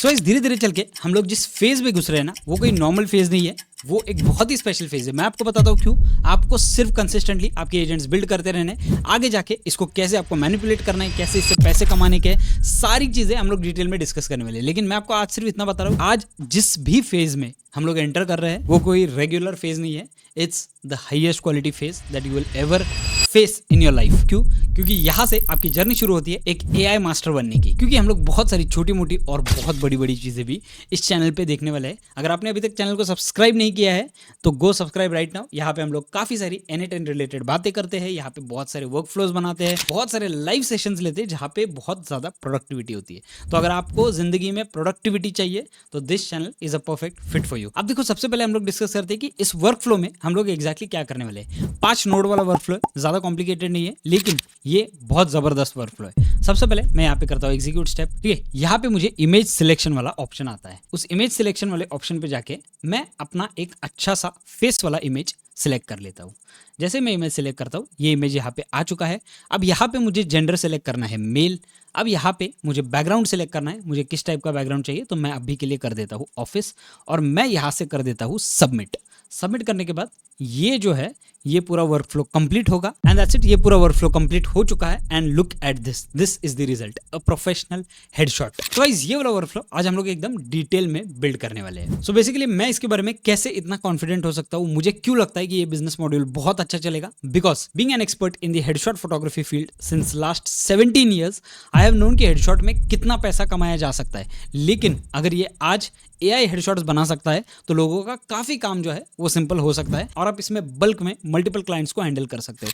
सो इस धीरे धीरे चल के हम लोग जिस फेज में घुस रहे हैं ना, वो कोई नॉर्मल फेज नहीं है, वो एक बहुत ही स्पेशल फेज है। मैं आपको बताता हूँ क्यों। आपको सिर्फ कंसिस्टेंटली आपके एजेंट्स बिल्ड करते रहने, आगे जाके इसको कैसे आपको मैनिपुलेट करना है, कैसे इससे पैसे कमाने के, सारी चीजें हम लोग डिटेल में डिस्कस करने वाले हैं। लेकिन मैं आपको आज सिर्फ इतना बता रहा हूँ, आज जिस भी फेज में हम लोग एंटर कर रहे हैं वो कोई रेगुलर फेज नहीं है, it's the highest quality phase that you will ever face in your life. क्यों? क्योंकि यहाँ से आपकी जर्नी शुरू होती है एक एआई मास्टर बनने की। क्योंकि हम लोग बहुत सारी छोटी मोटी और बहुत बड़ी बड़ी चीजें भी इस चैनल पे देखने वाले हैं। अगर आपने अभी तक चैनल को सब्सक्राइब नहीं किया है तो गो सब्सक्राइब राइट नाउ। यहाँ पे हम लोग काफी सारी N8N रिलेटेड बातें करते हैं, यहाँ पे बहुत सारे वर्क फ्लोज बनाते हैं, बहुत सारे लाइव सेशंस लेते हैं जहाँ पे बहुत ज्यादा प्रोडक्टिविटी होती है। तो अगर आपको जिंदगी में प्रोडक्टिविटी चाहिए तो this channel is a perfect fit for you. अब देखो, सबसे पहले हम लोग डिस्कस करते हैं कि इस वर्क फ्लो में हम लोग एग्जैक्टली क्या करने वाले हैं। 5 नोड वाला वर्क फ्लो है, ज्यादा कॉम्प्लिकेटेड नहीं है, लेकिन ये बहुत जबरदस्त वर्क फ्लो है। सबसे पहले मैं यहाँ पे करता हूँ एग्जीक्यूट स्टेप। ठीक है, यहाँ पे मुझे इमेज सिलेक्शन वाला ऑप्शन आता है। उस इमेज सिलेक्शन वाले ऑप्शन पे जाके मैं अपना एक अच्छा सा फेस वाला इमेज सिलेक्ट कर लेता हूँ। जैसे मैं इमेज सिलेक्ट करता हूँ, ये इमेज यहाँ पे आ चुका है। अब यहाँ पे मुझे जेंडर सेलेक्ट करना है मेल। अब यहाँ पे मुझे बैकग्राउंड सेलेक्ट करना है, मुझे किस टाइप का बैकग्राउंड चाहिए, तो मैं अभी के लिए कर देता हूँ ऑफिस, और मैं यहाँ से कर देता हूँ सबमिट। सबमिट करने के बाद ये जो है ये पूरा वर्क फ्लो कंप्लीट होगा एंड दैट्स इट। ये पूरा वर्क फ्लो कंप्लीट हो चुका है and look at this is the result, a professional headshot. तो गाइस, ये वाला वर्क फ्लो आज हम लोग एकदम डिटेल में बिल्ड करने वाले हैं। सो बेसिकली मैं इसके बारे में कैसे इतना कॉन्फिडेंट हो सकता हूँ, मुझे क्यों लगता है कि ये बिजनेस मॉड्यूल बहुत अच्छा चलेगा, because being an expert in the headshot photography field since last 17 years I have known कि हेडशॉट में कितना पैसा कमाया जा सकता है। लेकिन अगर ये आज एआई हेडशॉट्स बना सकता है तो लोगों का काफी काम जो है वो सिंपल हो सकता है और आप इसमें बल्क में मल्टीपल क्लाइंट्स को हैंडल कर सकते हो।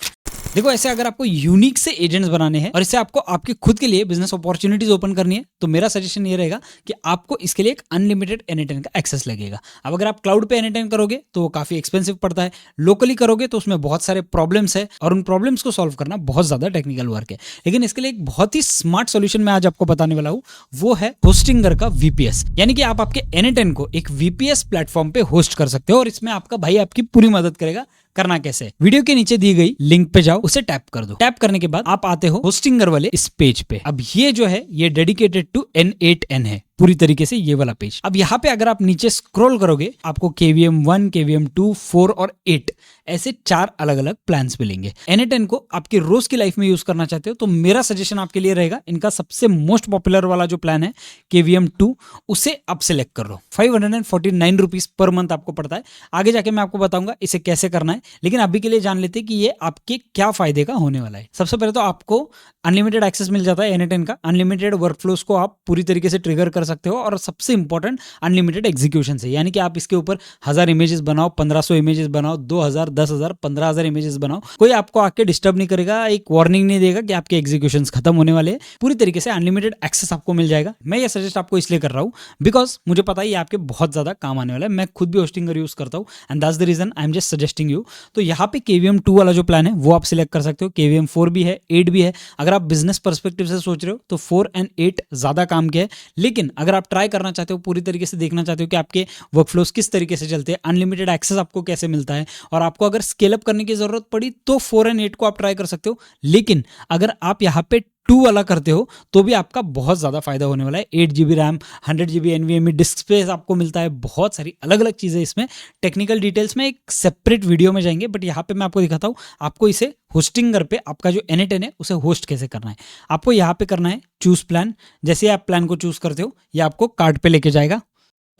देखो, ऐसे अगर आपको यूनिक से एजेंट्स बनाने हैं और इससे आपको आपके खुद के लिए बिजनेस अपॉर्चुनिटीज ओपन करनी है, तो मेरा सजेशन ये रहेगा कि आपको इसके लिए एक अनलिमिटेड N8N का एक्सेस लगेगा। अब अगर आप क्लाउड पे N8N करोगे तो वो काफी एक्सपेंसिव पड़ता है, लोकली करोगे तो उसमें बहुत सारे प्रॉब्लम्स है और उन प्रॉब्लम्स को सॉल्व करना बहुत ज्यादा टेक्निकल वर्क है। लेकिन इसके लिए एक बहुत ही स्मार्ट सोल्यूशन मैं आज आपको बताने वाला हूँ, वो है होस्टिंगर का VPS। यानी कि आप आपके N8N को एक VPS प्लेटफॉर्म पे होस्ट कर सकते हो और इसमें आपका भाई आपकी पूरी मदद करेगा। करना कैसे? वीडियो के नीचे दी गई लिंक पे जाओ, उसे टैप कर दो। टैप करने के बाद आप आते हो होस्टिंगर वाले इस पेज पे। अब ये जो है ये डेडिकेटेड टू N8N है पूरी तरीके से, ये वाला पेज। अब यहाँ पे अगर आप नीचे स्क्रॉल करोगे आपको KVM 1, KVM 2, 4 और 8 ऐसे 4 अलग अलग प्लान्स मिलेंगे। N8N को आपकी रोज की लाइफ में यूज करना चाहते हो तो मेरा सजेशन आपके लिए रहेगा, इनका सबसे मोस्ट पॉपुलर वाला जो प्लान है KVM 2, उसे आप सिलेक्ट कर लो। 549 रुपीज पर मंथ आपको पड़ता है। आगे जाके मैं आपको बताऊंगा इसे कैसे करना है, लेकिन अभी के लिए जान लेते हैं कि ये आपके क्या फायदे का होने वाला है। सबसे पहले तो आपको अनलिमिटेड एक्सेस मिल जाता है N8N का। अनलिमिटेड वर्कफ्लोज को आप पूरी तरीके से ट्रिगर कर सकते हो और सबसे इंपॉर्टेंट अनलिमिटेड एग्जीक्यूशन से, यानी कि आप इसके ऊपर 1000 इमेजेस बनाओ, 1500 इमेजेस बनाओ, 2000, 10,000, 15,000 इमेजेस बनाओ, कोई आपको आके डिस्टर्ब नहीं करेगा, एक वार्निंग नहीं देगा कि आपके एग्जीक्यूशंस खत्म होने वाले हैं। पूरी तरीके से अनलिमिटेड एक्सेस आपको मिल जाएगा। मैं ये सजेस्ट आपको इसलिए कर रहा हूँ बिकॉज मुझे पता है ये आपके बहुत ज्यादा काम आने वाला है। मैं खुद भी होस्टिंगर यूज करता हूँ and that's the reason I am just suggesting you. तो यहाँ पे KVM 2 वाला जो प्लान है वो आप सिलेक्ट कर सकते हो। KVM 4 भी है, 8 भी है। अगर आप बिजनेस पर्सपेक्टिव से सोच रहे हो तो 4 और 8 ज्यादा काम के है, लेकिन अगर आप ट्राई करना चाहते हो, पूरी तरीके से देखना चाहते हो कि आपके वर्कफ्लोज किस तरीके से चलते हैं, अनलिमिटेड एक्सेस आपको कैसे मिलता है, और आपको अगर स्केल अप करने की जरूरत पड़ी तो 4 और 8 को आप ट्राई कर सकते हो। लेकिन अगर आप यहाँ पे 2 वाला करते हो तो भी आपका बहुत ज्यादा फायदा होने वाला है। 8GB RAM, 100GB NVMe disc space आपको मिलता है, बहुत सारी अलग अलग चीजें इसमें। टेक्निकल डिटेल्स में एक सेपरेट वीडियो में जाएंगे, बट यहाँ पे मैं आपको दिखाता हूँ आपको इसे होस्टिंगर पे आपका जो N8N है उसे होस्ट कैसे करना है। आपको यहाँ पे करना है चूज प्लान। जैसे आप प्लान को चूज करते हो ये आपको कार्ड पे लेके जाएगा।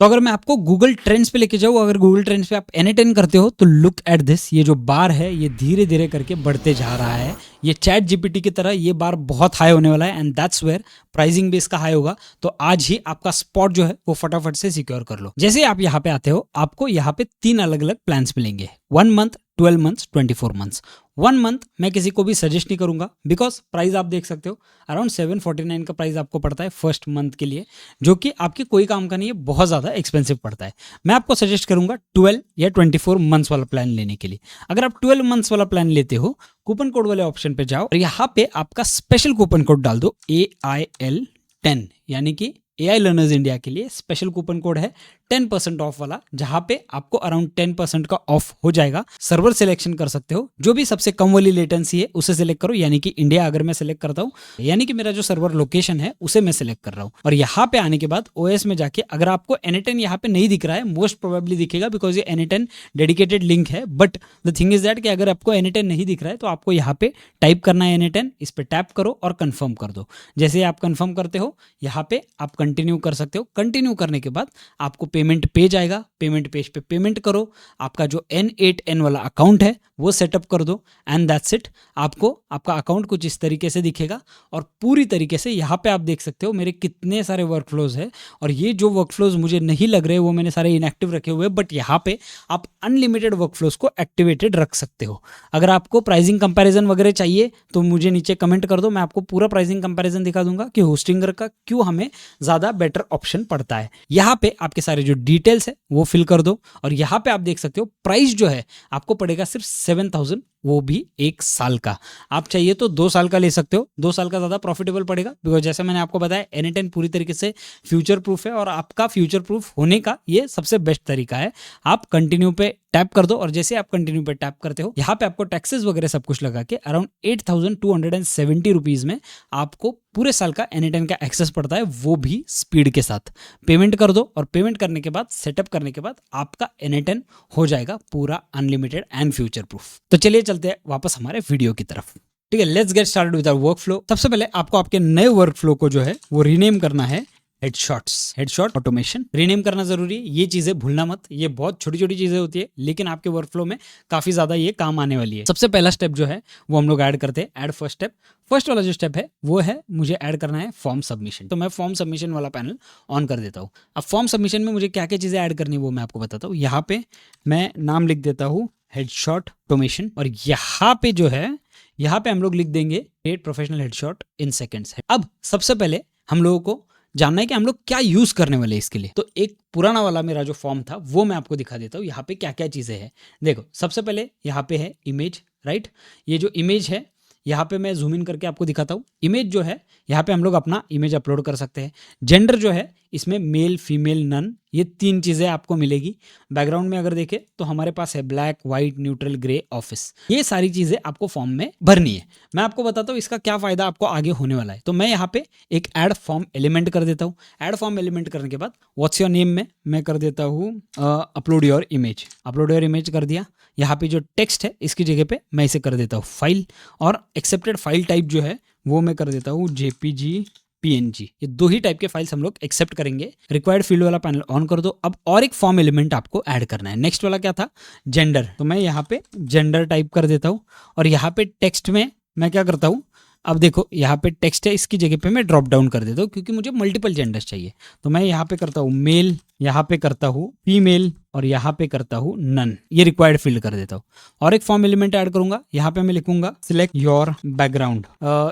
तो अगर मैं आपको गूगल ट्रेंड्स पे लेके जाऊँ, अगर गूगल ट्रेंड्स पे आप N8N करते हो तो लुक एट दिस, ये जो बार है ये धीरे धीरे करके बढ़ते जा रहा है। ये चैट GPT की तरह ये बार बहुत हाई होने वाला है एंड दैट्स वेयर प्राइसिंग भी इसका हाई होगा। तो आज ही आपका स्पॉट जो है वो फटाफट से सिक्योर कर लो। जैसे आप यहाँ पे आते हो आपको यहाँ पे 3 अलग अलग प्लान्स मिलेंगे, 1 मंथ, 12 मंथ्स, 24 मंथ्स। 1 मंथ मैं किसी को भी सजेस्ट नहीं करूंगा बिकॉज प्राइस आप देख सकते हो अराउंड 749 का प्राइस आपको पड़ता है फर्स्ट मंथ के लिए, जो कि आपके कोई काम का नहीं है, बहुत ज़्यादा एक्सपेंसिव पड़ता है। मैं आपको सजेस्ट करूंगा 12 या 24 मंथ्स वाला प्लान लेने के लिए। अगर आप 12 मंथ्स वाला प्लान लेते हो, कूपन कोड वाले ऑप्शन पे जाओ और यहाँ पे आपका स्पेशल कूपन कोड डाल दो AIL10, यानी कि AI लर्नर्स इंडिया के लिए स्पेशल कूपन कोड है 10% ऑफ वाला, जहां पे आपको अराउंड 10% का ऑफ हो जाएगा। सर्वर सिलेक्शन कर सकते हो, जो भी सबसे कम वाली लेटेंसी है उसे सिलेक्ट करो, यानी कि इंडिया अगर मैं सिलेक्ट करता हूँ, यानी कि मेरा जो सर्वर लोकेशन है उसे मैं सिलेक्ट कर रहा हूँ। और यहाँ पे आने के बाद OS में जाके अगर आपको N10 यहाँ पे नहीं दिख रहा है, मोस्ट प्रोबेबली दिखेगा बिकॉज ये N10 डेडिकेटेड लिंक है, but the thing is that कि अगर आपको N10 नहीं दिख रहा है तो आपको यहाँ पे टाइप करना है N10, इस पे टैप करो और कंफर्म कर दो। जैसे आप कंफर्म करते हो यहाँ पे आप कंटिन्यू कर सकते हो। कंटिन्यू करने के बाद आपको पेमेंट पेज आएगा, पेमेंट पेज पे पेमेंट करो, आपका जो N8N वाला अकाउंट है वो सेटअप कर दो एंड दैट्स इट। आपको आपका अकाउंट कुछ इस तरीके से दिखेगा और पूरी तरीके से यहाँ पे आप देख सकते हो मेरे कितने सारे वर्कफ्लोज है। और ये जो वर्कफ्लोज मुझे नहीं लग रहे वो मैंने सारे इनएक्टिव रखे हुए, बट यहाँ पे आप अनलिमिटेड वर्कफ्लोज को एक्टिवेटेड रख सकते हो। अगर आपको प्राइसिंग कंपैरिजन वगैरह चाहिए तो मुझे नीचे कमेंट कर दो, मैं आपको पूरा प्राइसिंग कंपैरिजन दिखा दूंगा कि होस्टिंगर का क्यों हमें ज़्यादा बेटर ऑप्शन पड़ता है। यहाँ पे आपके सारे जो डिटेल्स है वो फिल कर दो और यहाँ पे आप देख सकते हो प्राइस जो है आपको पड़ेगा सिर्फ 7,000, वो भी 1 साल का। आप चाहिए तो 2 साल का ले सकते हो, 2 साल का ज़्यादा प्रॉफिटेबल पड़ेगा बिकॉज जैसे मैंने आपको बताया N10 पूरी तरीके से फ्यूचर प्रूफ है और आपका फ्यूचर प्रूफ होने का ये सबसे बेस्ट तरीका है। आप कंटिन्यू पे टैप कर दो और जैसे आप कंटिन्यू पे टैप करते हो यहाँ पे आपको टैक्सेस वगैरह सब कुछ लगा के अराउंड 8,270 रुपीज़ में आपको पूरे साल का N10 का एक्सेस पड़ता है, वो भी स्पीड के साथ। पेमेंट कर दो और पेमेंट करने के बाद सेटअप करने के बाद आपका N10 हो जाएगा पूरा अनलिमिटेड एंड फ्यूचर प्रूफ। तो चलिए चलते हैं वापस हमारे वीडियो की तरफ। ठीक है, let's get started with our workflow. सबसे पहले आपको आपके नए वर्कफ्लो को जो है वो रीनेम करना है हेडशॉट्स, हेडशॉट ऑटोमेशन। रीनेम करना जरूरी है, ये चीजें भूलना मत, ये बहुत छोटी छोटी चीजें होती है लेकिन आपके वर्कफ्लो में काफी ज्यादा ये काम आने वाली है। सबसे पहला स्टेप जो है वो हम लोग ऐड करते हैं, ऐड फर्स्ट स्टेप। फर्स्ट वाला जो स्टेप है वो है मुझे ऐड करना है फॉर्म सबमिशन। तो मैं फॉर्म सबमिशन वाला पैनल ऑन कर देता हूँ। अब फॉर्म सबमिशन में मुझे क्या क्या चीजें ऐड करनी है वो मैं आपको बताता हूँ। यहाँ पे मैं नाम लिख देता हूँ हेडशॉट ऑटोमेशन और यहाँ पे जो है यहाँ पे हम लोग लिख देंगे 8 प्रोफेशनल हेडशॉट इन सेकेंड्स। अब सबसे पहले हम लोगों को जानना है कि हम लोग क्या यूज करने वाले हैं इसके लिए। तो एक पुराना वाला मेरा जो फॉर्म था वो मैं आपको दिखा देता हूँ, यहाँ पे क्या क्या चीजें हैं। देखो सबसे पहले यहाँ पे है इमेज, राइट। ये जो इमेज है यहाँ पे मैं जूम इन करके आपको दिखाता हूँ। इमेज जो है यहाँ पे हम लोग अपना इमेज अपलोड कर सकते हैं। जेंडर जो है इसमें मेल फीमेल नन, ये 3 चीज़ें आपको मिलेगी। बैकग्राउंड में अगर देखें तो हमारे पास है black white neutral grey office, ये सारी चीज़ें आपको फॉर्म में भरनी है। मैं आपको बताता हूँ इसका क्या फ़ायदा आपको आगे होने वाला है। तो मैं यहाँ पे एक ऐड फॉर्म एलिमेंट कर देता हूँ। ऐड फॉर्म एलिमेंट करने के बाद व्हाट्स योर नेम में मैं कर देता हूँ upload your image. Upload your image कर दिया। यहाँ पे जो टेक्स्ट है इसकी जगह पे मैं इसे कर देता हूँ फाइल, और एक्सेप्टेड फाइल टाइप जो है वो मैं कर देता हूँ JPG PNG। ये 2 ही टाइप के फाइल्स हम लोग एक्सेप्ट करेंगे। रिक्वायर्ड फील्ड वाला पैनल ऑन कर दो। अब और एक फॉर्म एलिमेंट आपको ऐड करना है। नेक्स्ट वाला क्या था, जेंडर। तो मैं यहाँ पे जेंडर टाइप कर देता हूँ और यहाँ पे टेक्स्ट में मैं क्या करता हूँ, अब देखो यहाँ पे टेक्स्ट है, इसकी जगह पे मैं ड्रॉप डाउन कर देता हूँ क्योंकि मुझे मल्टीपल जेंडर्स चाहिए। तो मैं यहाँ पे करता हूँ मेल, यहाँ पे करता हूँ फीमेल और यहाँ पे करता हूँ नन। ये रिक्वायर्ड फील्ड कर देता हूँ। और एक फॉर्म एलिमेंट ऐड करूंगा, यहाँ पे मैं लिखूंगा सिलेक्ट योर बैकग्राउंड।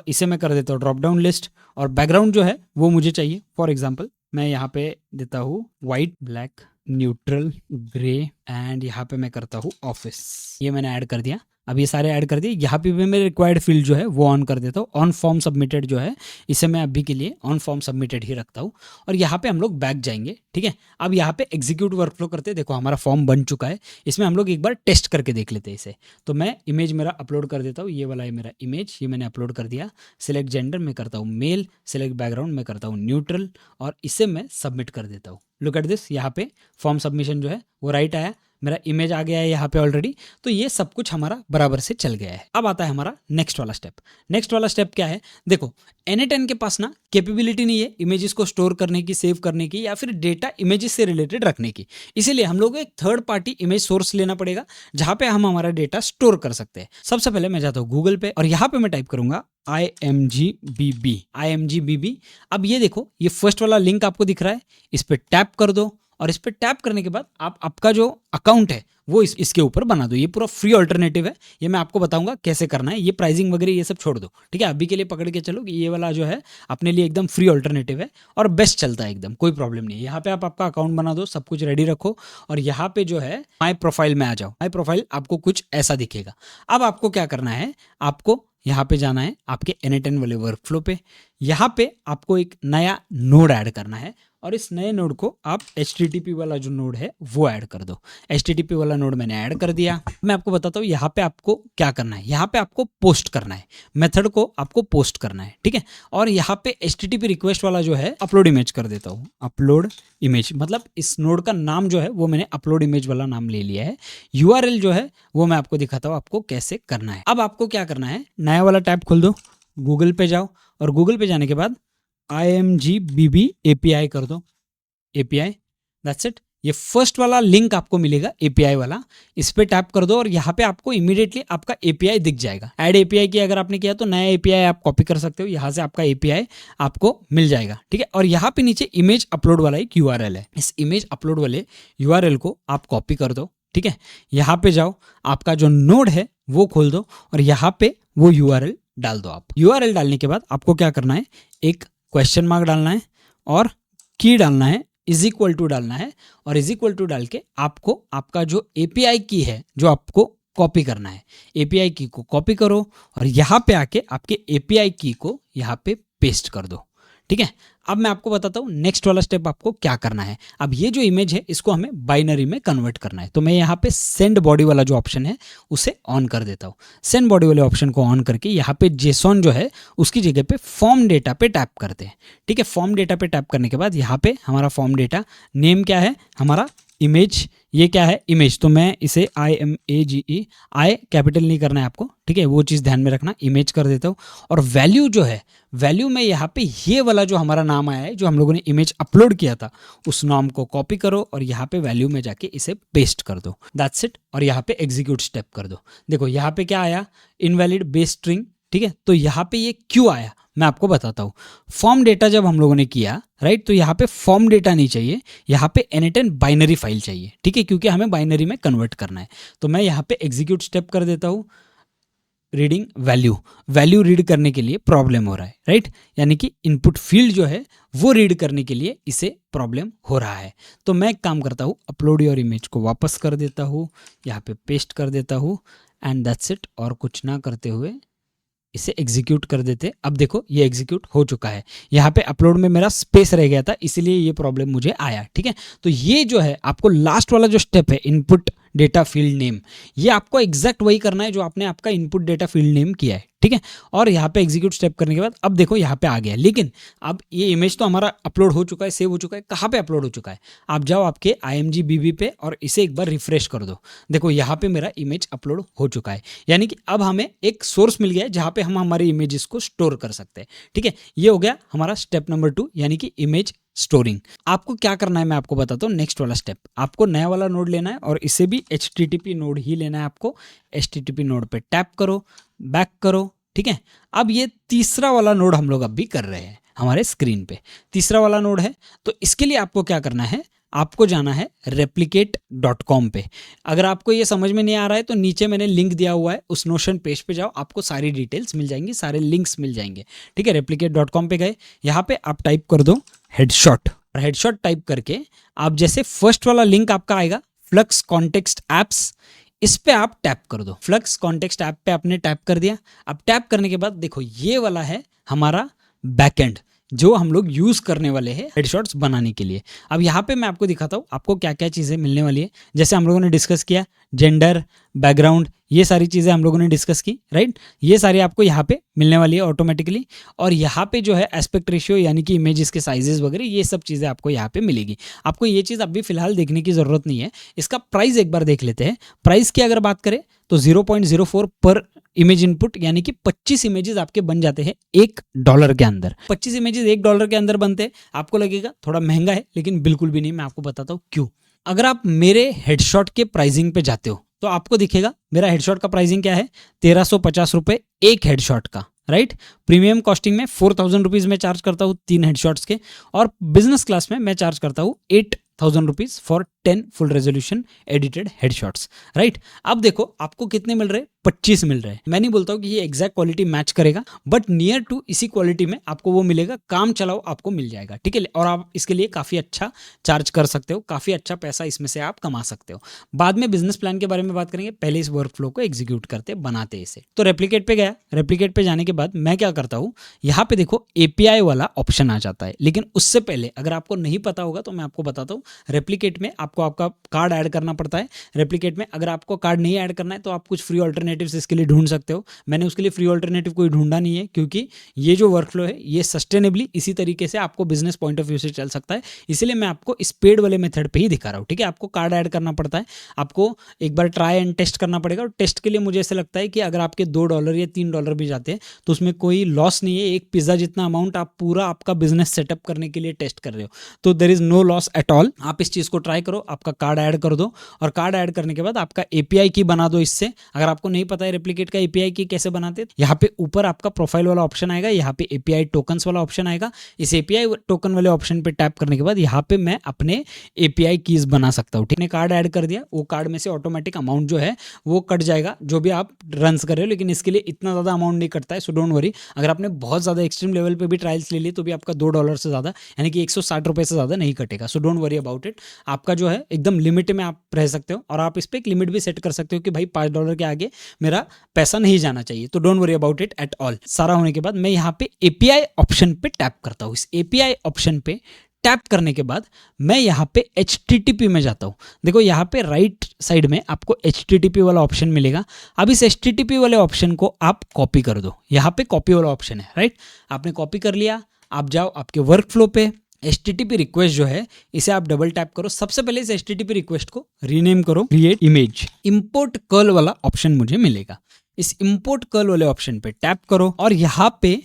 इसे मैं कर देता हूँ ड्रॉप डाउन लिस्ट, और बैकग्राउंड जो है वो मुझे चाहिए। फॉर एग्जाम्पल मैं यहाँ पे देता हूँ white black neutral grey and यहाँ पे मैं करता हूँ ऑफिस। ये मैंने ऐड कर दिया। अब ये सारे ऐड कर दिए। यहाँ पे भी मैं रिक्वायर्ड फील्ड जो है वो ऑन कर देता हूँ। ऑन फॉर्म सबमिटेड जो है इसे मैं अभी के लिए ऑन फॉर्म सबमिटेड ही रखता हूँ। और यहाँ पे हम लोग बैक जाएंगे, ठीक है। अब यहाँ पे एग्जीक्यूट वर्कफ्लो करते हैं। देखो हमारा फॉर्म बन चुका है, इसमें हम लोग एक बार टेस्ट करके देख लेते हैं इसे। तो मैं इमेज मेरा अपलोड कर देता हूँ, ये वाला है मेरा इमेज, ये मैंने अपलोड कर दिया। सिलेक्ट जेंडर मैं करता हूँ मेल, सिलेक्ट बैकग्राउंड मैं करता हूँ न्यूट्रल, और इसे मैं सबमिट कर देता हूँ। लुक एट दिस, यहाँ पे फॉर्म सबमिशन जो है वो राइट आया, मेरा इमेज आ गया है यहाँ पे ऑलरेडी। तो ये सब कुछ हमारा बराबर से चल गया है। अब आता है हमारा नेक्स्ट वाला स्टेप। नेक्स्ट वाला स्टेप क्या है, देखो N10 के पास ना कैपेबिलिटी नहीं है इमेजेस को स्टोर करने की, सेव करने की, या फिर डेटा इमेजेस से रिलेटेड रखने की। इसीलिए हम लोग को एक थर्ड पार्टी इमेज सोर्स लेना पड़ेगा जहाँ पे हम हमारा डेटा स्टोर कर सकते हैं। सबसे पहले मैं जाता हूँ गूगल पे और यहाँ पे मैं टाइप करूंगा IMGBB। अब ये देखो ये फर्स्ट वाला लिंक आपको दिख रहा है, इस पर टैप कर दो और इस पर टैप करने के बाद आप आपका जो अकाउंट है वो इसके ऊपर बना दो। ये पूरा फ्री ऑल्टरनेटिव है, ये मैं आपको बताऊंगा कैसे करना है। ये प्राइसिंग वगैरह ये सब छोड़ दो, ठीक है। अभी के लिए पकड़ के चलो कि ये वाला जो है अपने लिए एकदम फ्री ऑल्टरनेटिव है और बेस्ट चलता है एकदम, कोई प्रॉब्लम नहीं है। यहाँ पे आप आपका अकाउंट बना दो, सब कुछ रेडी रखो और यहाँ पे जो है माई प्रोफाइल में आ जाओ। माई प्रोफाइल आपको कुछ ऐसा दिखेगा। अब आपको क्या करना है, आपको यहाँ पे जाना है आपके N8N वाले वर्कफ्लो पे। यहाँ पे आपको एक नया नोड ऐड करना है और इस नए नोड को आप HTTP वाला जो नोड है वो ऐड कर दो। HTTP वाला नोड मैंने ऐड कर दिया। मैं आपको बताता हूँ यहाँ पे आपको क्या करना है। यहाँ पे आपको पोस्ट करना है, मेथड को आपको पोस्ट करना है, ठीक है। और यहाँ पे HTTP रिक्वेस्ट वाला जो है अपलोड इमेज कर देता हूँ। अपलोड इमेज मतलब इस नोड का नाम जो है वो मैंने अपलोड इमेज वाला नाम ले लिया है। URL जो है वो मैं आपको दिखाता हूँ आपको कैसे करना है। अब आपको क्या करना है, नया वाला टैब खोल दो, गूगल पे जाओ और गूगल पे जाने के बाद IMGBB API कर दो, API, दैट्स इट। ये फर्स्ट वाला लिंक आपको मिलेगा API वाला, इस पे टैप कर दो और यहाँ पे आपको इमीडिएटली आपका API दिख जाएगा। ऐड API की अगर आपने किया तो नया API आप कॉपी कर सकते हो, यहाँ से आपका API आपको मिल जाएगा, ठीक है। और यहाँ पे नीचे इमेज अपलोड वाला एक URL है, इस इमेज अपलोड वाले URL को आप कॉपी कर दो, ठीक है। यहाँ पे जाओ, आपका जो नोड है वो खोल दो और यहाँ पे वो URL डाल दो। आप URL डालने के बाद आपको क्या करना है, एक क्वेश्चन मार्क डालना है और की डालना है, इज इक्वल टू डालना है और इज इक्वल टू डाल के आपको आपका जो API की है जो आपको कॉपी करना है, API की को कॉपी करो और यहाँ पे आके आपके API की को यहाँ पे पेस्ट कर दो, ठीक है। अब मैं आपको बताता हूँ नेक्स्ट वाला स्टेप आपको क्या करना है। अब ये जो इमेज है इसको हमें बाइनरी में कन्वर्ट करना है, तो मैं यहाँ पे सेंड बॉडी वाला जो ऑप्शन है उसे ऑन कर देता हूँ। सेंड बॉडी वाले ऑप्शन को ऑन करके यहाँ पे JSON जो है उसकी जगह पे फॉर्म डेटा पे टैप करते हैं, ठीक है। फॉर्म डेटा पे टैप करने के बाद यहाँ पे हमारा फॉर्म डेटा नेम क्या है, हमारा इमेज, ये क्या है इमेज, तो मैं इसे IMAGE, I कैपिटल नहीं करना है आपको, ठीक है, वो चीज़ ध्यान में रखना, इमेज कर देता हूँ। और वैल्यू जो है, वैल्यू में यहाँ पे ये वाला जो हमारा नाम आया है जो हम लोगों ने इमेज अपलोड किया था उस नाम को कॉपी करो और यहाँ पे वैल्यू में जाके इसे पेस्ट कर दो, दैट्स इट। और यहाँ पे एग्जीक्यूट स्टेप कर दो। देखो यहाँ पे क्या आया, इनवैलिड बेस स्ट्रिंग, ठीक है। तो यहाँ पे ये क्यों आया मैं आपको बताता हूँ। फॉर्म डेटा जब हम लोगों ने किया, राइट, तो यहाँ पे फॉर्म डेटा नहीं चाहिए, यहाँ पे N8N बाइनरी फाइल चाहिए, ठीक है, क्योंकि हमें बाइनरी में कन्वर्ट करना है। तो मैं यहाँ पे एग्जीक्यूट स्टेप कर देता हूँ। रीडिंग वैल्यू, वैल्यू रीड करने के लिए प्रॉब्लम हो रहा है, राइट, यानी कि इनपुट फील्ड जो है वो रीड करने के लिए इसे प्रॉब्लम हो रहा है। तो मैं एक काम करता हूँ, अपलोड योर इमेज को वापस कर देता हूँ, यहाँ पे पेस्ट कर देता हूँ एंड दैट्स इट। और कुछ ना करते हुए इसे एग्जीक्यूट कर देते। अब देखो ये एग्जीक्यूट हो चुका है। यहाँ पे अपलोड में मेरा स्पेस रह गया था इसलिए ये प्रॉब्लम मुझे आया, ठीक है। तो ये जो है आपको लास्ट वाला जो स्टेप है इनपुट डेटा फील्ड नेम, ये आपको एग्जैक्ट वही करना है जो आपने आपका इनपुट डेटा फील्ड नेम किया है, ठीक है। और यहाँ पे एग्जीक्यूट स्टेप करने के बाद अब देखो यहाँ पे आ गया, लेकिन अब ये इमेज तो हमारा अपलोड हो चुका है, सेव हो चुका है। कहाँ पे अपलोड हो चुका है, आप जाओ आपके IMGBB पे और इसे एक बार रिफ्रेश कर दो। देखो यहाँ पे मेरा इमेज अपलोड हो चुका है, यानी कि अब हमें एक सोर्स मिल गया है जहाँ पे हम हमारे इमेजेस को स्टोर कर सकते हैं, ठीक है। ये हो गया हमारा स्टेप नंबर 2 यानी कि इमेज स्टोरिंग। आपको क्या करना है मैं आपको बताता हूँ। नेक्स्ट वाला स्टेप, आपको नया वाला नोड लेना है और इसे भी HTTP नोड ही लेना है आपको। HTTP नोड पे टैप करो, बैक करो, ठीक है। अब ये तीसरा वाला नोड हम लोग अब भी कर रहे हैं हमारे स्क्रीन पे, तीसरा वाला नोड है। तो इसके लिए आपको क्या करना है, आपको जाना है replicate.com पे। अगर आपको ये समझ में नहीं आ रहा है तो नीचे मैंने लिंक दिया हुआ है, उस नोशन पेज पे जाओ, आपको सारी डिटेल्स मिल जाएंगी, सारे लिंक्स मिल जाएंगे, ठीक है। replicate.com पे गए, यहाँ पे आप टाइप कर दो हेडशॉट, और हेडशॉट टाइप करके आप जैसे फर्स्ट वाला लिंक आपका आएगा फ्लक्स कॉन्टेक्स्ट एप्स, इस पे आप टैप कर दो। फ्लक्स कॉन्टेक्स्ट ऐप पे आपने टैप कर दिया। अब टैप करने के बाद देखो ये वाला है हमारा बैकएंड जो हम लोग यूज करने वाले हैं हेडशॉट्स बनाने के लिए। अब यहाँ पे मैं आपको दिखाता हूँ आपको क्या क्या चीज़ें मिलने वाली है। जैसे हम लोगों ने डिस्कस किया जेंडर, बैकग्राउंड, ये सारी चीज़ें हम लोगों ने डिस्कस की, राइट। ये सारी आपको यहाँ पे मिलने वाली है ऑटोमेटिकली। और यहाँ पे जो है एस्पेक्ट रेशियो यानी कि इमेजेस के साइजेस वगैरह ये सब चीज़ें आपको यहाँ पे मिलेगी। आपको ये चीज़ अभी फिलहाल देखने की ज़रूरत नहीं है। इसका प्राइस एक बार देख लेते हैं। प्राइस की अगर बात करें तो 0.04 पर इमेज इनपुट, यानी कि 25 इमेजेस आपके बन जाते हैं $1 के अंदर। 25 इमेजेस $1 के अंदर बनते हैं। आपको लगेगा थोड़ा महंगा है, लेकिन बिल्कुल भी नहीं। मैं आपको बताता हूँ क्यों। अगर आप मेरे हेडशॉट के प्राइसिंग पे जाते हो तो आपको दिखेगा मेरा हेडशॉट का प्राइसिंग क्या है, 1350 रुपये एक हेडशॉट का, राइट। प्रीमियम कॉस्टिंग में 4000 रुपीज़ में चार्ज करता हूँ 3 हेडशॉट्स के, और बिजनेस क्लास में मैं चार्ज करता हूँ 8000 rupees for 10 full resolution edited headshots, right. अब देखो आपको कितने मिल रहे हैं, 25 मिल रहे हैं। मैं नहीं बोलता हूँ कि ये एग्जैक्ट क्वालिटी मैच करेगा, बट नियर टू इसी क्वालिटी में आपको वो मिलेगा, काम चलाओ आपको मिल जाएगा, ठीक है। और आप इसके लिए काफ़ी अच्छा चार्ज कर सकते हो, काफ़ी अच्छा पैसा इसमें से आप कमा सकते हो। बाद में बिजनेस प्लान के बारे में बात करेंगे, पहले इस वर्क फ्लो को एग्जीक्यूट करते बनाते इसे। तो रेप्लिकेट पे गया, रेप्लिकेट पे जाने के बाद मैं क्या करता हूँ, यहाँ पे देखो एपीआई वाला ऑप्शन आ जाता है। लेकिन उससे पहले अगर आपको नहीं पता होगा तो मैं आपको बताता हूँ, रेप्लिकेट में आपको आपका कार्ड ऐड करना पड़ता है। रेप्लिकेट में अगर आपको कार्ड नहीं ऐड करना है तो आप कुछ फ्री ऑल्टरनेटिव्स इसके लिए ढूंढ सकते हो। मैंने उसके लिए फ्री ऑल्टरनेटिव कोई ढूंढा नहीं है, क्योंकि ये जो वर्क फ्लो है ये सस्टेनेबली इसी तरीके से आपको बिजनेस पॉइंट ऑफ व्यू से चल सकता है, इसलिए मैं आपको इस पेड वाले मेथड पे ही दिखा रहा हूँ, ठीक है। आपको कार्ड ऐड करना पड़ता है, आपको एक बार ट्राई एंड टेस्ट करना पड़ेगा। और टेस्ट के लिए मुझे ऐसा लगता है कि अगर आपके $2 या $3 भी जाते हैं तो उसमें कोई लॉस नहीं है। एक पिज्जा जितना अमाउंट आप पूरा आपका बिजनेस सेटअप करने के लिए टेस्ट कर रहे हो, तो there is no loss at all. आप इस चीज को ट्राई करो, आपका कार्ड ऐड कर दो, और कार्ड ऐड करने के बाद आपका एपीआई की बना दो इससे। अगर आपको नहीं पता है रेप्लिकेट का एपीआई की कैसे बनाते, यहाँ पे ऊपर आपका प्रोफाइल वाला ऑप्शन आएगा, यहाँ पे एपीआई टोकन्स वाला ऑप्शन आएगा। इस एपीआई टोकन वाले ऑप्शन पे टैप करने के बाद यहाँ पे मैं अपने एपीआई कीज बना सकता हूँ, ठीक है। कार्ड ऐड कर दिया, वो कार्ड में से ऑटोमेटिक अमाउंट जो है वो कट जाएगा जो भी आप रन्स कर रहे हो, लेकिन इसके लिए इतना ज़्यादा अमाउंट नहीं कटता है, सो डोंट वरी। अगर आपने बहुत ज़्यादा एक्सट्रीम लेवल पे भी ट्रायल्स ले लिए तो भी आपका $2 से ज़्यादा यानी कि 160 रुपये से ज़्यादा नहीं कटेगा, so don't worry about it. आपका जो है एकदम लिमिट में आप रह सकते हो, और आप इस पर एक लिमिट भी सेट कर सकते हो कि भाई $5 के आगे मेरा पैसा नहीं जाना चाहिए, तो don't worry about it at all. सारा होने के बाद मैं यहाँ पे एपीआई ऑप्शन पे टैप करता हूँ। इस एपीआई ऑप्शन पे टैप करने के बाद मैं यहाँ पे HTTP में जाता हूँ। देखो यहाँ पे राइट साइड में आपको HTTP वाला ऑप्शन मिलेगा। अब इस HTTP वाले ऑप्शन को आप कॉपी कर दो, यहाँ पे कॉपी वाला ऑप्शन है, राइट। आपने कॉपी कर लिया, आप जाओ आपके वर्क फ्लो पे, HTTP रिक्वेस्ट जो है इसे आप डबल टैप करो। सबसे पहले इस HTTP रिक्वेस्ट को रीनेम करो, क्रिएट इमेज। इंपोर्ट कर्ल वाला ऑप्शन मुझे मिलेगा, इस इंपोर्ट कर्ल वाले ऑप्शन पे टैप करो, और यहाँ पे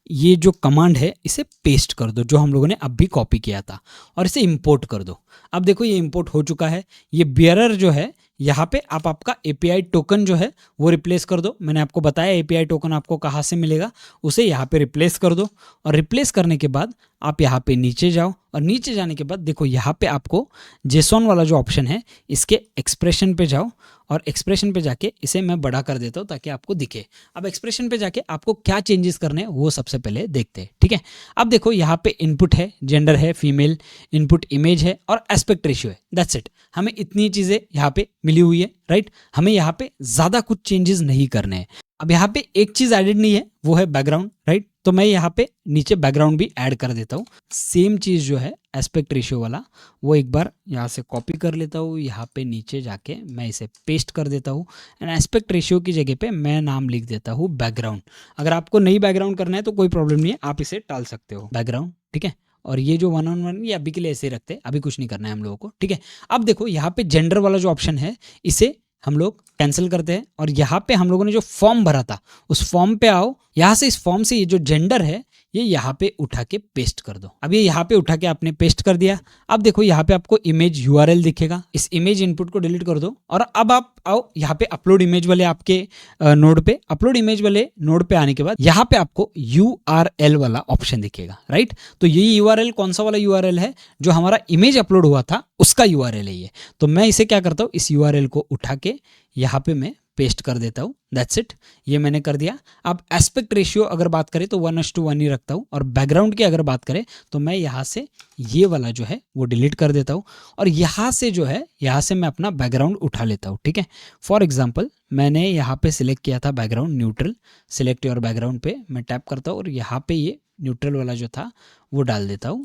ये जो कमांड है इसे पेस्ट कर दो जो हम लोगों ने अभी कॉपी किया था, और इसे इंपोर्ट कर दो। अब देखो ये इंपोर्ट हो चुका है। ये बियरर जो है यहाँ पे आप आपका एपीआई टोकन जो है वो रिप्लेस कर दो। मैंने आपको बताया एपीआई टोकन आपको कहाँ से मिलेगा, उसे यहाँ पे रिप्लेस कर दो। और रिप्लेस करने के बाद आप यहाँ पे नीचे जाओ, और नीचे जाने के बाद देखो यहाँ पे आपको जेसॉन वाला जो ऑप्शन है इसके एक्सप्रेशन पे जाओ, और एक्सप्रेशन पे जाके इसे मैं बड़ा कर देता हूँ ताकि आपको दिखे। अब एक्सप्रेशन पे जाके आपको क्या चेंजेस करने हैं वो सबसे पहले देखते हैं, ठीक है। अब देखो यहाँ पे इनपुट है, जेंडर है फीमेल, इनपुट इमेज है, और एस्पेक्ट रेशियो है, दैट्स इट। हमें इतनी चीज़ें यहाँ पे मिली हुई है, राइट। हमें यहाँ पे ज़्यादा कुछ चेंजेस नहीं करने हैं। अब यहाँ पे एक चीज़ एडेड नहीं है, वो है बैकग्राउंड, राइट। तो मैं यहाँ पे नीचे बैकग्राउंड भी ऐड कर देता हूँ। सेम चीज़ जो है एस्पेक्ट रेशियो वाला, वो एक बार यहाँ से कॉपी कर लेता हूँ, यहाँ पे नीचे जाके मैं इसे पेस्ट कर देता हूँ, एंड एस्पेक्ट रेशियो की जगह पे मैं नाम लिख देता हूँ बैकग्राउंड। अगर आपको नई बैकग्राउंड करना है तो कोई प्रॉब्लम नहीं है, आप इसे टाल सकते हो बैकग्राउंड, ठीक है। और ये जो 1-on-1 ये अभी के लिए ऐसे ही रखते हैं, अभी कुछ नहीं करना है हम लोगों को, ठीक है। अब देखो यहाँ पे जेंडर वाला जो ऑप्शन है इसे हम लोग कैंसिल करते हैं, और यहाँ पे हम लोगों ने जो फॉर्म भरा था उस फॉर्म पे आओ। यहाँ से इस फॉर्म से ये जो जेंडर है ये यहाँ पे उठा के पेस्ट कर दो। अब ये यहाँ पे उठा के आपने पेस्ट कर दिया। अब देखो यहाँ पे आपको इमेज URL दिखेगा, इस इमेज इनपुट को डिलीट कर दो, और अब आप आओ यहाँ पे अपलोड इमेज वाले आपके नोड पे। अपलोड इमेज वाले नोड पे आने के बाद यहाँ पे आपको URL वाला ऑप्शन दिखेगा, राइट। तो ये URL कौन सा वाला URL है, जो हमारा इमेज अपलोड हुआ था उसका URL है ये। तो मैं इसे क्या करता हूँ, इस URL को उठा के यहाँ पे मैं पेस्ट कर देता हूँ, दैट्स इट। ये मैंने कर दिया। अब एस्पेक्ट रेशियो अगर बात करें तो 1:1 ही रखता हूँ, और बैकग्राउंड की अगर बात करें तो मैं यहाँ से ये वाला जो है वो डिलीट कर देता हूँ, और यहाँ से जो है यहाँ से मैं अपना बैकग्राउंड उठा लेता हूँ, ठीक है। फॉर एग्जाम्पल मैंने यहाँ पे सिलेक्ट किया था background neutral, select your background पे मैं टैप करता हूँ, और यहाँ पे ये न्यूट्रल वाला जो था वो डाल देता हूँ।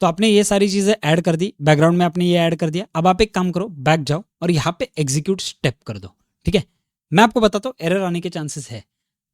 तो आपने ये सारी चीज़ें ऐड कर दी, बैकग्राउंड में आपने ये ऐड कर दिया। अब आप एक काम करो, बैक जाओ और यहाँ पे एग्जीक्यूट स्टेप कर दो, ठीक है। मैं आपको बताता हूँ एरर आने के चांसेस है।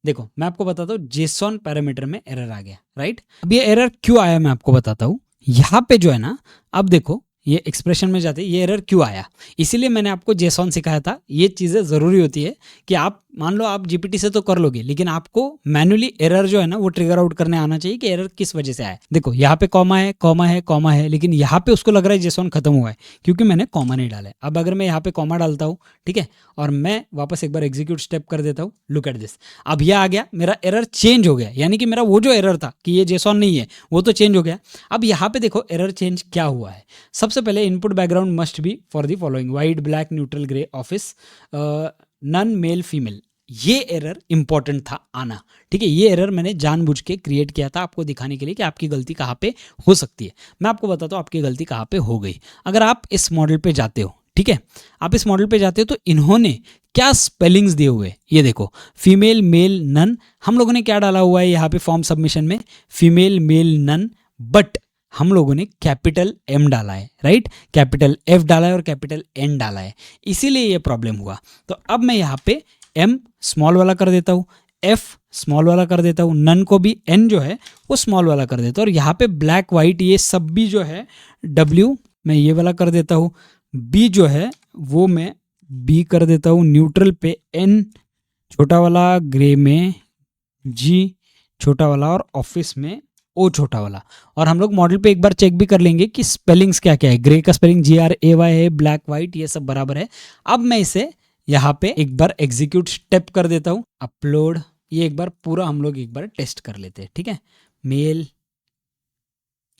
देखो मैं आपको बताता हूँ जेसॉन पैरामीटर में एरर आ गया, राइट। अब ये एरर क्यों आया मैं आपको बताता हूँ। यहाँ पे जो है ना, अब देखो ये एक्सप्रेशन में जाते ये एरर क्यों आया, इसीलिए मैंने आपको जेसॉन सिखाया था। ये चीज़ें ज़रूरी होती है कि आप मान लो आप जीपीटी से तो कर लोगे, लेकिन आपको मैन्युअली एरर जो है ना वो ट्रिगर आउट करने आना चाहिए कि एरर किस वजह से आया। देखो यहाँ पे कॉमा है, कॉमा है, कॉमा है, लेकिन यहाँ पे उसको लग रहा है जेसॉन खत्म हुआ है क्योंकि मैंने कॉमा नहीं डाला है। अब अगर मैं यहाँ पे कॉमा डालता हूँ, ठीक है, और मैं वापस एक बार एग्जीक्यूट स्टेप कर देता हूँ, लुक एट दिस, अब यह आ गया, मेरा एरर चेंज हो गया, यानी कि मेरा वो जो एरर था कि ये जेसॉन नहीं है वो तो चेंज हो गया। अब यहाँ पे देखो एरर चेंज क्या हुआ है। सबसे पहले input background must be for the following: white, black, neutral, grey, office, none male female. ये एरर इंपॉर्टेंट था आना, ठीक है। ये एरर मैंने जानबूझ के क्रिएट किया था आपको दिखाने के लिए कि आपकी गलती कहाँ पे हो सकती है। मैं आपको बताता हूँ आपकी गलती कहाँ पे हो गई। अगर आप इस मॉडल पे जाते हो, ठीक है, आप इस मॉडल पे जाते हो तो इन्होंने क्या स्पेलिंग्स दिए हुए, ये देखो, फीमेल, मेल, नन। हम लोगों ने क्या डाला हुआ है यहाँ पे फॉर्म सबमिशन में, फीमेल, मेल, नन, बट हम लोगों ने कैपिटल एम डाला है, राइट, कैपिटल एफ डाला है और कैपिटल एन डाला है, इसीलिए ये प्रॉब्लम हुआ। तो अब मैं यहाँ पे एम स्मॉल वाला कर देता हूँ, एफ स्मॉल वाला कर देता हूँ, नन को भी एन जो है वो स्मॉल वाला कर देता हूँ, और यहाँ पे ब्लैक वाइट ये सब भी जो है डब्ल्यू मैं ये वाला कर देता हूँ, बी जो है वो मैं बी कर देता हूँ, न्यूट्रल पे एन छोटा वाला, ग्रे में जी छोटा वाला और ऑफिस में ओ छोटा वाला। और हम लोग मॉडल पे एक बार चेक भी कर लेंगे कि स्पेलिंग्स क्या क्या है। ग्रे का स्पेलिंग GRAY है, ब्लैक वाइट ये सब बराबर है। अब मैं इसे यहाँ पे एक बार एग्जीक्यूट स्टेप कर देता हूँ, अपलोड, ये एक बार पूरा हम लोग एक बार टेस्ट कर लेते हैं, ठीक है, मेल,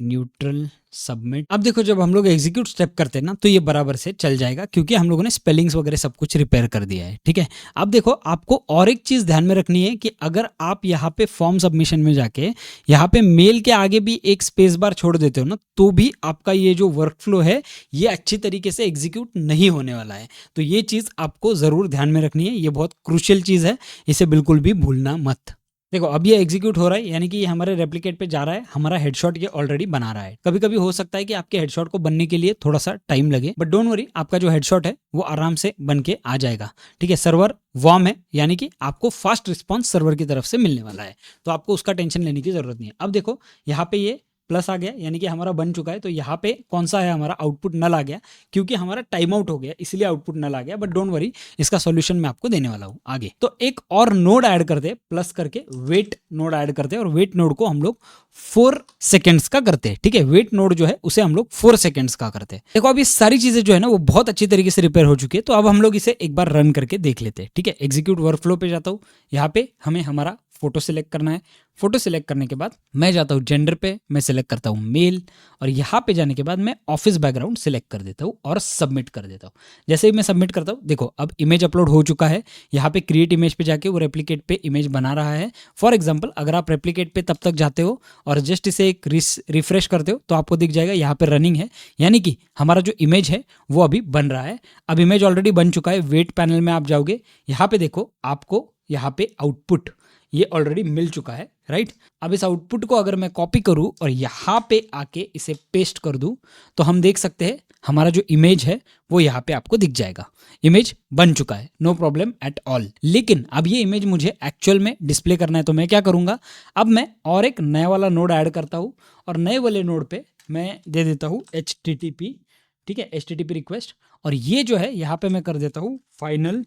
न्यूट्रल, सबमिट। अब देखो जब हम लोग एग्जीक्यूट स्टेप करते हैं ना तो ये बराबर से चल जाएगा क्योंकि हम लोगों ने स्पेलिंग्स वगैरह सब कुछ रिपेयर कर दिया है, ठीक है। अब देखो आपको और एक चीज ध्यान में रखनी है कि अगर आप यहाँ पे फॉर्म सबमिशन में जाके यहाँ पे मेल के आगे भी एक स्पेस बार छोड़ देते हो ना तो भी आपका ये जो वर्क फ्लो है ये अच्छी तरीके से एग्जीक्यूट नहीं होने वाला है। तो ये चीज आपको जरूर ध्यान में रखनी है, ये बहुत क्रूशियल चीज है, इसे बिल्कुल भी भूलना मत। देखो अब ये एग्जीक्यूट हो रहा है, यानी कि ये हमारे रेप्लिकेट पे जा रहा है, हमारा हेडशॉट ये ऑलरेडी बना रहा है। कभी कभी हो सकता है कि आपके हेडशॉट को बनने के लिए थोड़ा सा टाइम लगे, बट डोंट वरी, आपका जो हेडशॉट है वो आराम से बन के आ जाएगा, ठीक है। सर्वर वार्म है, यानी कि आपको फास्ट रिस्पॉन्स सर्वर की तरफ से मिलने वाला है, तो आपको उसका टेंशन लेने की जरूरत नहीं है। अब देखो यहाँ पे ये प्लस आ गया, यानी कि हमारा बन चुका है। तो यहाँ पे कौन सा है, हमारा आउटपुट नल आ गया क्योंकि हमारा टाइम आउट हो गया, इसलिए आउटपुट नल आ गया। बट डोंट वरी, इसका सॉल्यूशन मैं आपको देने वाला हूँ आगे। तो एक और नोड ऐड करते हैं, प्लस करके वेट नोड ऐड करते हैं, और वेट नोड को हम लोग 4 सेकेंड्स का करते हैं, ठीक है। वेट नोड जो है उसे हम लोग 4 सेकेंड्स का करते हैं। देखो अब ये सारी चीजें जो है ना वो बहुत अच्छी तरीके से रिपेयर हो चुकी है। तो अब हम लोग इसे एक बार रन करके देख लेते हैं, ठीक है। एग्जीक्यूट वर्कफ्लो पे जाता हूँ, यहाँ पे हमें हमारा फोटो सिलेक्ट करना है। फोटो सिलेक्ट करने के बाद मैं जाता हूँ जेंडर पे, मैं सिलेक्ट करता हूँ मेल, और यहाँ पे जाने के बाद मैं ऑफिस बैकग्राउंड सिलेक्ट कर देता हूँ और सबमिट कर देता हूँ। जैसे ही मैं सबमिट करता हूँ, देखो अब इमेज अपलोड हो चुका है। यहाँ पे क्रिएट इमेज पे जाके वो रेप्लिकेट पे इमेज बना रहा है। फॉर एग्जाम्पल अगर आप रेप्लिकेट पे तब तक जाते हो और जस्ट इसे एक रिफ्रेश करते हो तो आपको दिख जाएगा यहाँ पे रनिंग है, यानी कि हमारा जो इमेज है वो अभी बन रहा है। अब इमेज ऑलरेडी बन चुका है। वेट पैनल में आप जाओगे, यहाँ पे देखो आपको यहाँ पे आउटपुट ये ऑलरेडी मिल चुका है, राइट। अब इस आउटपुट को अगर मैं कॉपी करूं और यहाँ पे आके इसे पेस्ट कर दूं तो हम देख सकते हैं हमारा जो इमेज है वो यहाँ पे आपको दिख जाएगा। इमेज बन चुका है, नो प्रॉब्लम एट ऑल। लेकिन अब ये इमेज मुझे एक्चुअल में डिस्प्ले करना है, तो मैं क्या करूँगा, अब मैं और एक नया वाला नोड ऐड करता हूँ, और नए वाले नोड पे मैं दे देता हूँ HTTP, ठीक है, HTTP रिक्वेस्ट। और ये जो है यहाँ पे मैं कर देता हूँ फाइनल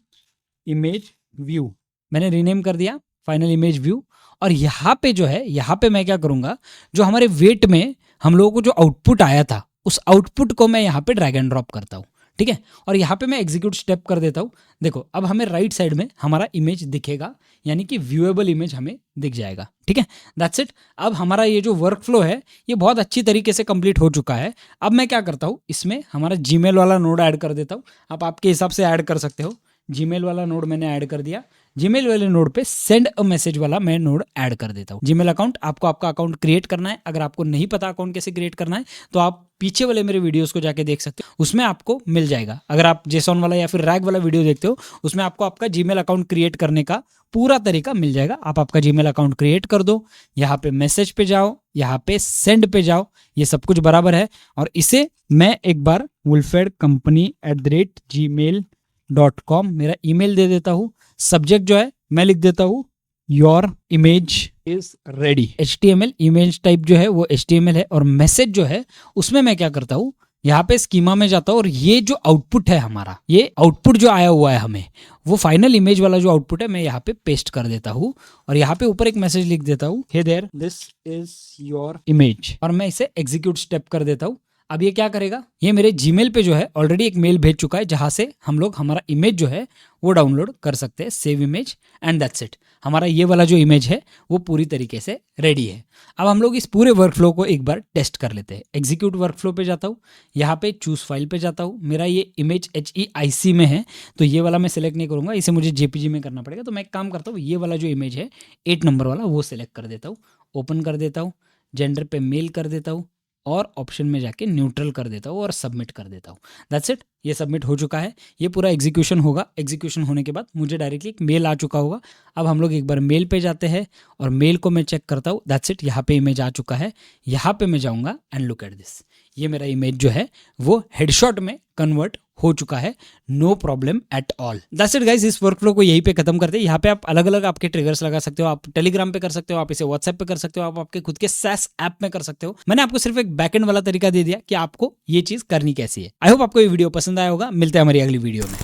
इमेज व्यू, मैंने रीनेम कर दिया फाइनल इमेज व्यू। और यहाँ पे जो है, यहाँ पे मैं क्या करूँगा, जो हमारे वेट में हम लोगों को जो आउटपुट आया था उस आउटपुट को मैं यहाँ पे ड्रैग एंड ड्रॉप करता हूँ, ठीक है। और यहाँ पे मैं एग्जीक्यूट स्टेप कर देता हूँ। देखो अब हमें राइट साइड में हमारा इमेज दिखेगा, यानी कि व्यूएबल इमेज हमें दिख जाएगा, ठीक है। That's it. अब हमारा ये जो वर्क फ्लो है ये बहुत अच्छी तरीके से कंप्लीट हो चुका है। अब मैं क्या करता हूँ, इसमें हमारा जीमेल वाला नोड ऐड कर देता हूँ। आप आपके हिसाब से ऐड कर सकते हो। जीमेल वाला नोड मैंने ऐड कर दिया। जीमेल वाले नोड पे सेंड अ मैसेज वाला मैं नोड ऐड कर देता हूँ। जीमेल अकाउंट, आपको आपका अकाउंट क्रिएट करना है। अगर आपको नहीं पता अकाउंट कैसे क्रिएट करना है तो आप पीछे वाले मेरे वीडियोस को जाके देख सकते हो, उसमें आपको मिल जाएगा। अगर आप जेसॉन वाला या फिर रैग वाला वीडियो देखते हो उसमें आपको आपका जीमेल अकाउंट क्रिएट करने का पूरा तरीका मिल जाएगा। आप आपका जीमेल अकाउंट क्रिएट कर दो, यहाँ पे मैसेज पे जाओ, यहाँ पे सेंड पे जाओ, ये सब कुछ बराबर है। और इसे मैं एक बार wolfed@gmail.com मेरा ईमेल दे देता हूँ। सब्जेक्ट जो है मैं लिख देता हूँ your image is ready. HTML image type जो है वो HTML है, और मैसेज जो है उसमें मैं क्या करता हूँ, यहाँ पे स्कीमा में जाता हूँ और ये जो आउटपुट है हमारा, ये आउटपुट जो आया हुआ है हमें, वो फाइनल इमेज वाला जो आउटपुट है मैं यहाँ पे पेस्ट कर देता हूँ और यहाँ पे ऊपर एक मैसेज लिख देता हूँ, hey there this is your image, और मैं इसे एग्जीक्यूट स्टेप कर देता हूँ। अब ये क्या करेगा, ये मेरे जीमेल पे जो है ऑलरेडी एक मेल भेज चुका है जहां से हम लोग हमारा इमेज जो है वो डाउनलोड कर सकते हैं, save image, and that's it. हमारा ये वाला जो इमेज है वो पूरी तरीके से रेडी है। अब हम लोग इस पूरे वर्कफ्लो को एक बार टेस्ट कर लेते हैं। एग्जीक्यूट वर्कफ्लो पे जाता हूँ, यहाँ पे चूज फाइल पे जाता हूँ, मेरा ये इमेज HEIC में है तो ये वाला मैं सिलेक्ट नहीं करूँगा, इसे मुझे JPG में करना पड़ेगा। तो मैं एक काम करता हूँ, ये वाला जो इमेज है 8 नंबर वाला वो सिलेक्ट कर देता हूँ, ओपन कर देता हूँ, जेंडर पे मेल कर देता हूँ और ऑप्शन में जाके न्यूट्रल कर देता हूँ और सबमिट कर देता हूँ। दैट्स इट, ये सबमिट हो चुका है। ये पूरा एग्जीक्यूशन होगा। एग्जीक्यूशन होने के बाद मुझे डायरेक्टली एक मेल आ चुका होगा। अब हम लोग एक बार मेल पे जाते हैं और मेल को मैं चेक करता हूँ। दैट्स इट, यहाँ पे इमेज आ चुका है। यहाँ पे मैं जाऊँगा एंड लुक एट दिस, ये मेरा इमेज जो है वो हेडशॉट में कन्वर्ट हो चुका है, no problem at all. That's it guys, इस वर्कफ्लो को यहीं पे खत्म करते हैं। यहाँ पे आप अलग अलग आपके ट्रिगर्स लगा सकते हो, आप टेलीग्राम पे कर सकते हो, आप इसे व्हाट्सएप पे कर सकते हो, आप आपके खुद के SaaS ऐप में कर सकते हो। मैंने आपको सिर्फ एक बैकएंड वाला तरीका दे दिया कि आपको ये चीज करनी कैसी है। आई होप आपको ये वीडियो पसंद आया होगा। मिलते हैं हमारी अगली वीडियो में।